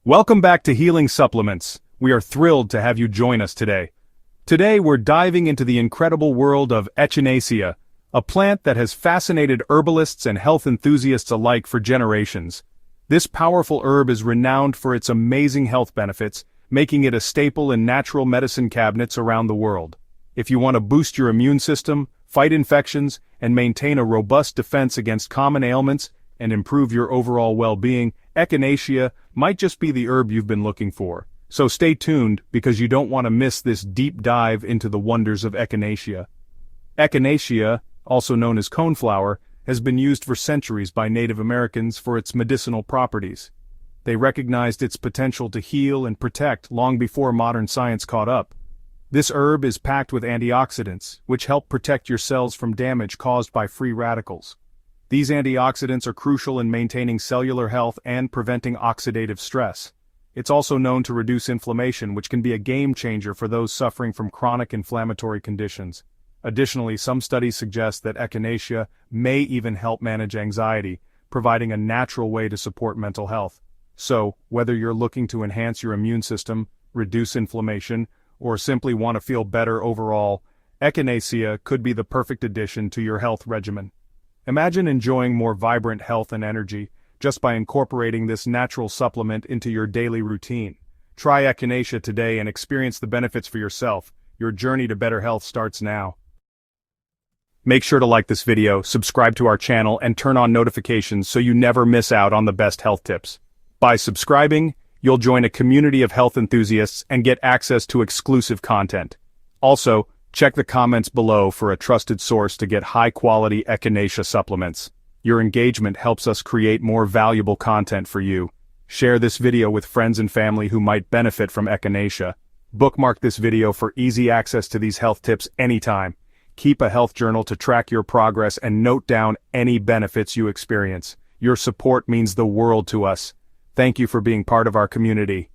Welcome back to Healing Supplements. We are thrilled to have you join us today. Today we're diving into the incredible world of Echinacea, a plant that has fascinated herbalists and health enthusiasts alike for generations. This powerful herb is renowned for its amazing health benefits, making it a staple in natural medicine cabinets around the world. If you want to boost your immune system, fight infections, and maintain a robust defense against common ailments, and improve your overall well-being, Echinacea might just be the herb you've been looking for. So stay tuned, because you don't want to miss this deep dive into the wonders of Echinacea. Echinacea, also known as coneflower, has been used for centuries by Native Americans for its medicinal properties. They recognized its potential to heal and protect long before modern science caught up. This herb is packed with antioxidants, which help protect your cells from damage caused by free radicals. These antioxidants are crucial in maintaining cellular health and preventing oxidative stress. It's also known to reduce inflammation, which can be a game changer for those suffering from chronic inflammatory conditions. Additionally, some studies suggest that Echinacea may even help manage anxiety, providing a natural way to support mental health. So, whether you're looking to enhance your immune system, reduce inflammation, or simply want to feel better overall, Echinacea could be the perfect addition to your health regimen. Imagine enjoying more vibrant health and energy just by incorporating this natural supplement into your daily routine. Try Echinacea today and experience the benefits for yourself. Your journey to better health starts now. Make sure to like this video, subscribe to our channel, and turn on notifications so you never miss out on the best health tips. By subscribing, you'll join a community of health enthusiasts and get access to exclusive content. Also, check the comments below for a trusted source to get high-quality Echinacea supplements. Your engagement helps us create more valuable content for you. Share this video with friends and family who might benefit from Echinacea. Bookmark this video for easy access to these health tips anytime. Keep a health journal to track your progress and note down any benefits you experience. Your support means the world to us. Thank you for being part of our community.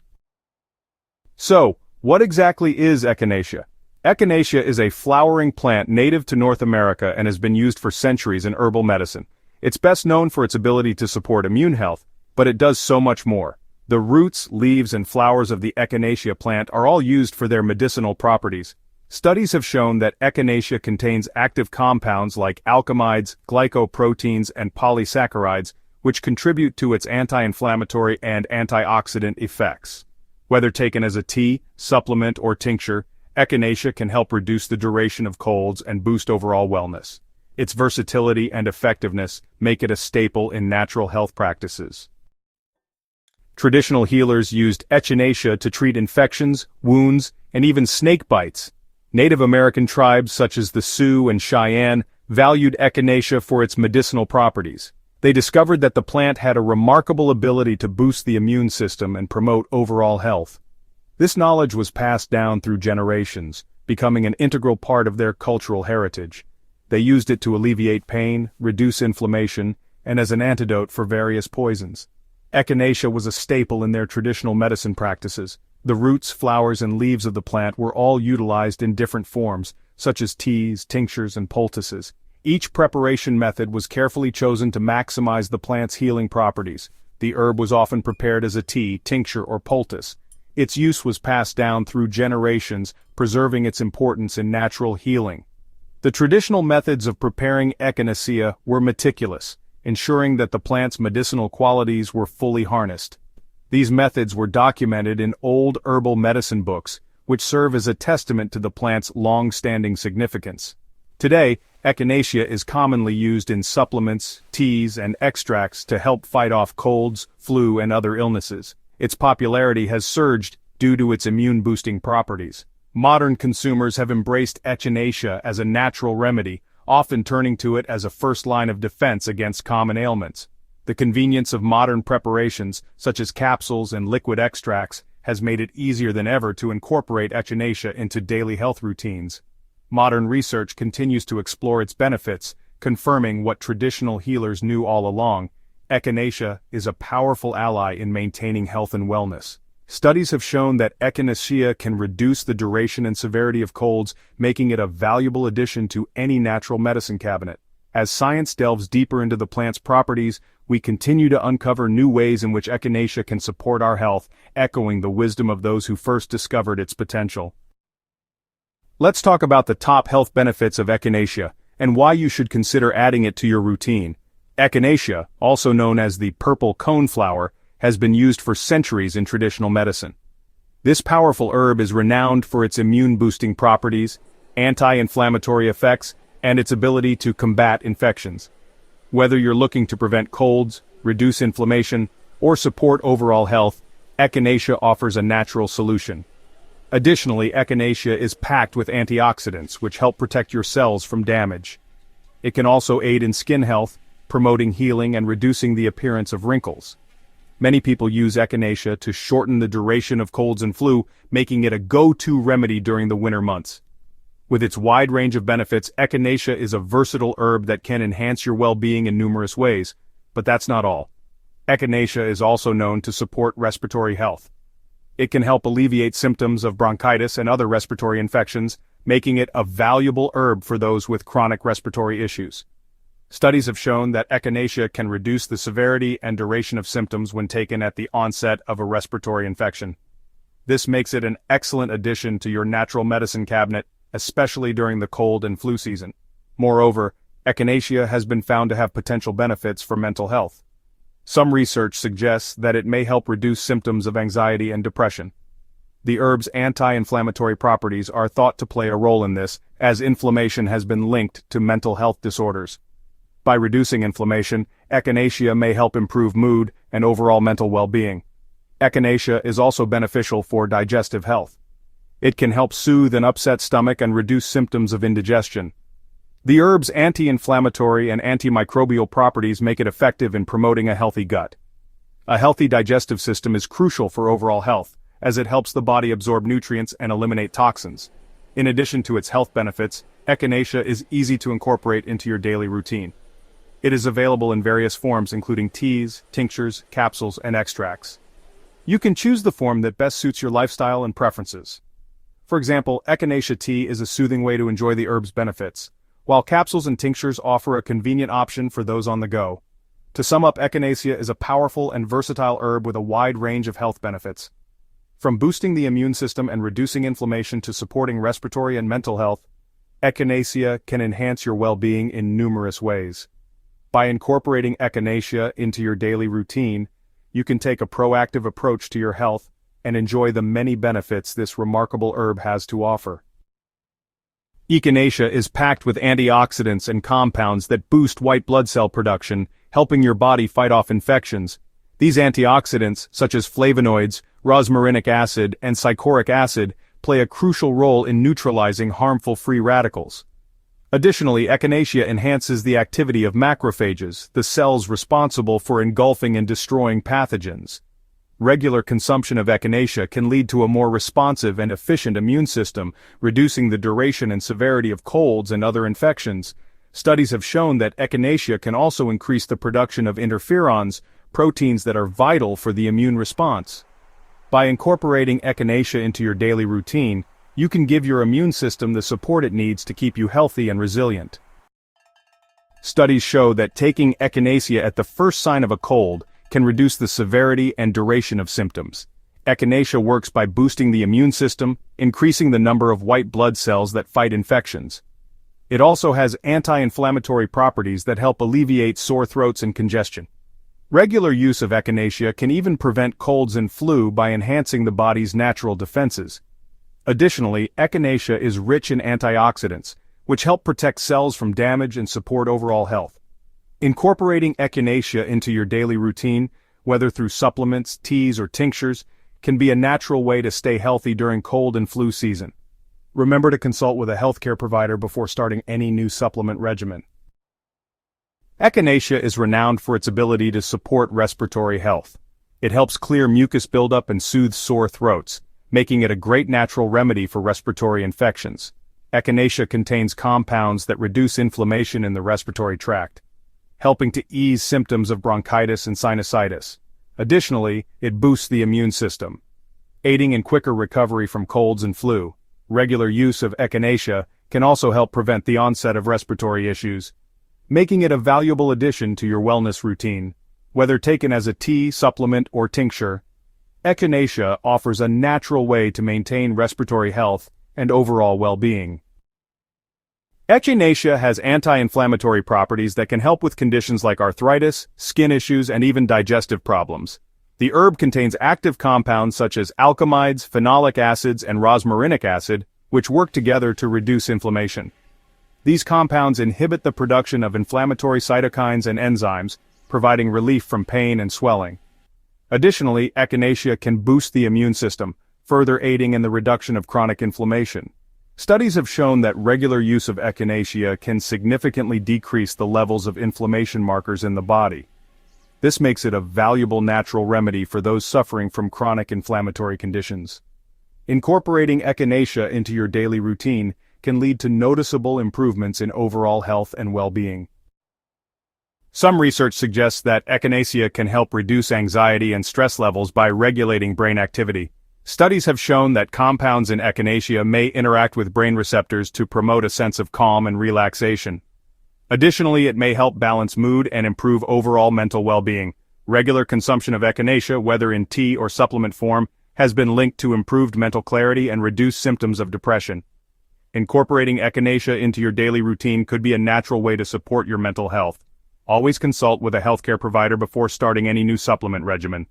So, what exactly is Echinacea? Echinacea is a flowering plant native to North America and has been used for centuries in herbal medicine. It's best known for its ability to support immune health, but it does so much more. The roots, leaves, and flowers of the Echinacea plant are all used for their medicinal properties. Studies have shown that Echinacea contains active compounds like alkamides, glycoproteins, and polysaccharides, which contribute to its anti-inflammatory and antioxidant effects. Whether taken as a tea, supplement, or tincture, Echinacea can help reduce the duration of colds and boost overall wellness. Its versatility and effectiveness make it a staple in natural health practices. Traditional healers used Echinacea to treat infections, wounds, and even snake bites. Native American tribes such as the Sioux and Cheyenne valued Echinacea for its medicinal properties. They discovered that the plant had a remarkable ability to boost the immune system and promote overall health. This knowledge was passed down through generations, becoming an integral part of their cultural heritage. They used it to alleviate pain, reduce inflammation, and as an antidote for various poisons. Echinacea was a staple in their traditional medicine practices. The roots, flowers, and leaves of the plant were all utilized in different forms, such as teas, tinctures, and poultices. Each preparation method was carefully chosen to maximize the plant's healing properties. The herb was often prepared as a tea, tincture, or poultice. Its use was passed down through generations, preserving its importance in natural healing. The traditional methods of preparing Echinacea were meticulous, ensuring that the plant's medicinal qualities were fully harnessed. These methods were documented in old herbal medicine books, which serve as a testament to the plant's long-standing significance. Today, Echinacea is commonly used in supplements, teas, and extracts to help fight off colds, flu, and other illnesses. Its popularity has surged due to its immune-boosting properties. Modern consumers have embraced Echinacea as a natural remedy, often turning to it as a first line of defense against common ailments. The convenience of modern preparations, such as capsules and liquid extracts, has made it easier than ever to incorporate Echinacea into daily health routines. Modern research continues to explore its benefits, confirming what traditional healers knew all along. Echinacea is a powerful ally in maintaining health and wellness. Studies have shown that Echinacea can reduce the duration and severity of colds, making it a valuable addition to any natural medicine cabinet. As science delves deeper into the plant's properties, we continue to uncover new ways in which Echinacea can support our health, echoing the wisdom of those who first discovered its potential. Let's talk about the top health benefits of Echinacea, and why you should consider adding it to your routine. Echinacea, also known as the purple coneflower, has been used for centuries in traditional medicine. This powerful herb is renowned for its immune-boosting properties, anti-inflammatory effects, and its ability to combat infections. Whether you're looking to prevent colds, reduce inflammation, or support overall health, Echinacea offers a natural solution. Additionally, Echinacea is packed with antioxidants which help protect your cells from damage. It can also aid in skin health, promoting healing and reducing the appearance of wrinkles. Many people use Echinacea to shorten the duration of colds and flu, making it a go-to remedy during the winter months. With its wide range of benefits, Echinacea is a versatile herb that can enhance your well-being in numerous ways. But that's not all. Echinacea is also known to support respiratory health. It can help alleviate symptoms of bronchitis and other respiratory infections, making it a valuable herb for those with chronic respiratory issues. Studies have shown that Echinacea can reduce the severity and duration of symptoms when taken at the onset of a respiratory infection. This makes it an excellent addition to your natural medicine cabinet, especially during the cold and flu season. Moreover, Echinacea has been found to have potential benefits for mental health. Some research suggests that it may help reduce symptoms of anxiety and depression. The herb's anti-inflammatory properties are thought to play a role in this, as inflammation has been linked to mental health disorders. By reducing inflammation, Echinacea may help improve mood and overall mental well-being. Echinacea is also beneficial for digestive health. It can help soothe an upset stomach and reduce symptoms of indigestion. The herb's anti-inflammatory and antimicrobial properties make it effective in promoting a healthy gut. A healthy digestive system is crucial for overall health, as it helps the body absorb nutrients and eliminate toxins. In addition to its health benefits, Echinacea is easy to incorporate into your daily routine. It is available in various forms including teas, tinctures, capsules, and extracts. You can choose the form that best suits your lifestyle and preferences. For example, Echinacea tea is a soothing way to enjoy the herb's benefits, while capsules and tinctures offer a convenient option for those on the go. To sum up, Echinacea is a powerful and versatile herb with a wide range of health benefits. From boosting the immune system and reducing inflammation to supporting respiratory and mental health, Echinacea can enhance your well-being in numerous ways. By incorporating Echinacea into your daily routine, you can take a proactive approach to your health and enjoy the many benefits this remarkable herb has to offer. Echinacea is packed with antioxidants and compounds that boost white blood cell production, helping your body fight off infections. These antioxidants, such as flavonoids, rosmarinic acid, and cichoric acid, play a crucial role in neutralizing harmful free radicals. Additionally, Echinacea enhances the activity of macrophages, the cells responsible for engulfing and destroying pathogens. Regular consumption of Echinacea can lead to a more responsive and efficient immune system, reducing the duration and severity of colds and other infections. Studies have shown that Echinacea can also increase the production of interferons, proteins that are vital for the immune response. By incorporating Echinacea into your daily routine, you can give your immune system the support it needs to keep you healthy and resilient. Studies show that taking Echinacea at the first sign of a cold can reduce the severity and duration of symptoms. Echinacea works by boosting the immune system, increasing the number of white blood cells that fight infections. It also has anti-inflammatory properties that help alleviate sore throats and congestion. Regular use of Echinacea can even prevent colds and flu by enhancing the body's natural defenses. Additionally, Echinacea is rich in antioxidants, which help protect cells from damage and support overall health. Incorporating Echinacea into your daily routine, whether through supplements, teas, or tinctures, can be a natural way to stay healthy during cold and flu season. Remember to consult with a healthcare provider before starting any new supplement regimen. Echinacea is renowned for its ability to support respiratory health. It helps clear mucus buildup and soothe sore throats, making it a great natural remedy for respiratory infections. Echinacea contains compounds that reduce inflammation in the respiratory tract, helping to ease symptoms of bronchitis and sinusitis. Additionally, it boosts the immune system, aiding in quicker recovery from colds and flu. Regular use of Echinacea can also help prevent the onset of respiratory issues, making it a valuable addition to your wellness routine. Whether taken as a tea, supplement, or tincture, Echinacea offers a natural way to maintain respiratory health and overall well-being. Echinacea has anti-inflammatory properties that can help with conditions like arthritis, skin issues, and even digestive problems. The herb contains active compounds such as alkamides, phenolic acids, and rosmarinic acid, which work together to reduce inflammation. These compounds inhibit the production of inflammatory cytokines and enzymes, providing relief from pain and swelling. Additionally, Echinacea can boost the immune system, further aiding in the reduction of chronic inflammation. Studies have shown that regular use of Echinacea can significantly decrease the levels of inflammation markers in the body. This makes it a valuable natural remedy for those suffering from chronic inflammatory conditions. Incorporating Echinacea into your daily routine can lead to noticeable improvements in overall health and well-being. Some research suggests that Echinacea can help reduce anxiety and stress levels by regulating brain activity. Studies have shown that compounds in Echinacea may interact with brain receptors to promote a sense of calm and relaxation. Additionally, it may help balance mood and improve overall mental well-being. Regular consumption of Echinacea, whether in tea or supplement form, has been linked to improved mental clarity and reduced symptoms of depression. Incorporating Echinacea into your daily routine could be a natural way to support your mental health. Always consult with a healthcare provider before starting any new supplement regimen.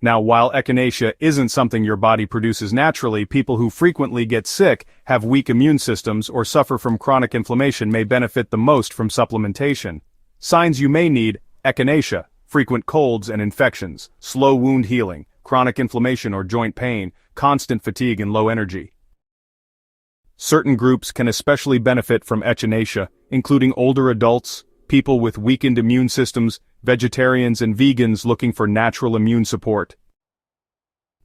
Now, while Echinacea isn't something your body produces naturally, people who frequently get sick, have weak immune systems, or suffer from chronic inflammation may benefit the most from supplementation. Signs you may need: Echinacea, frequent colds and infections, slow wound healing, chronic inflammation or joint pain, constant fatigue and low energy. Certain groups can especially benefit from Echinacea, including older adults, people with weakened immune systems, vegetarians and vegans looking for natural immune support.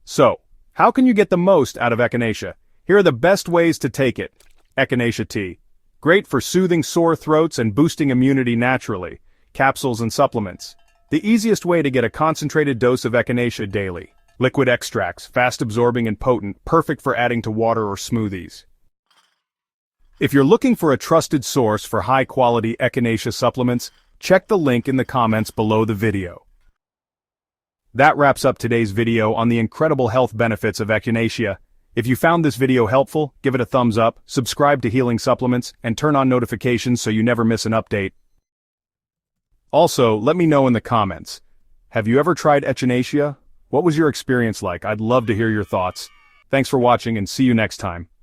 So, how can you get the most out of Echinacea? Here are the best ways to take it. Echinacea tea. Great for soothing sore throats and boosting immunity naturally. Capsules and supplements. The easiest way to get a concentrated dose of Echinacea daily. Liquid extracts, fast-absorbing and potent, perfect for adding to water or smoothies. If you're looking for a trusted source for high-quality Echinacea supplements, check the link in the comments below the video. That wraps up today's video on the incredible health benefits of Echinacea. If you found this video helpful, give it a thumbs up, subscribe to Healing Supplements, and turn on notifications so you never miss an update. Also, let me know in the comments. Have you ever tried Echinacea? What was your experience like? I'd love to hear your thoughts. Thanks for watching and see you next time.